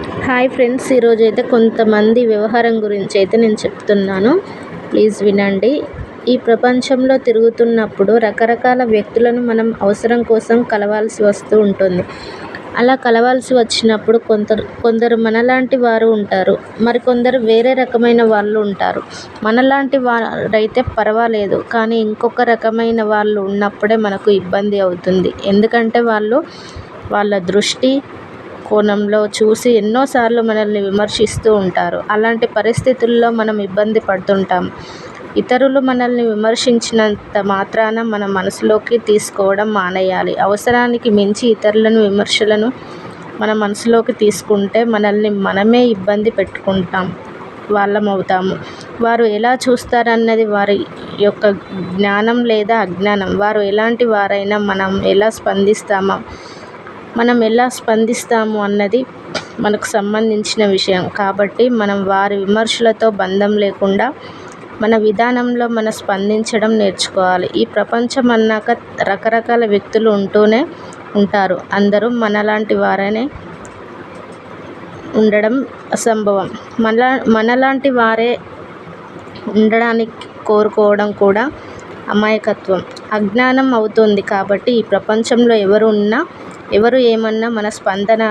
Hi friends, ఈరోజు అయితే కొంతమంది వ్యవహారం గురించి అయితే నేను చెప్తున్నాను. ప్లీజ్ వినండి. ఈ ప్రపంచంలో తిరుగుతున్నప్పుడు రకరకాల వ్యక్తులను మనం అవసరం కోసం కలవాల్సి వస్తూ ఉంటుంది. అలా కలవాల్సి వచ్చినప్పుడు కొందరు మనలాంటి వారు ఉంటారు, మరికొందరు వేరే రకమైన వాళ్ళు ఉంటారు. మనలాంటి వారైతే పర్వాలేదు, కానీ ఇంకొక రకమైన వాళ్ళు ఉన్నప్పుడే మనకు ఇబ్బంది అవుతుంది. ఎందుకంటే వాళ్ళ దృష్టి కోణంలో చూసి ఎన్నోసార్లు మనల్ని విమర్శిస్తూ ఉంటారు. అలాంటి పరిస్థితుల్లో మనం ఇబ్బంది పడుతుంటాం. ఇతరులు మనల్ని విమర్శించినంత మాత్రాన మన మనసులోకి తీసుకోవడం మానేయాలి. అవసరానికి మించి ఇతరులను విమర్శలను మన మనసులోకి తీసుకుంటే మనల్ని మనమే ఇబ్బంది పెట్టుకుంటాం వాళ్ళమవుతాము. వారు ఎలా చూస్తారన్నది వారి యొక్క జ్ఞానం లేదా అజ్ఞానం. వారు ఎలాంటి వారైనా మనం ఎలా స్పందిస్తాము అన్నది మనకు సంబంధించిన విషయం. కాబట్టి మనం వారి విమర్శలతో బంధం లేకుండా మన విధానంలో మనం స్పందించడం నేర్చుకోవాలి. ఈ ప్రపంచం అన్నాక రకరకాల వ్యక్తులు ఉంటూనే ఉంటారు. అందరూ మనలాంటి వారనే ఉండడం అసంభవం. మనలాంటి వారే ఉండడానికి కోరుకోవడం కూడా అమాయకత్వం, అజ్ఞానం అవుతుంది. కాబట్టి ఈ ప్రపంచంలో ఎవరు ఏమన్నా మన స్పందన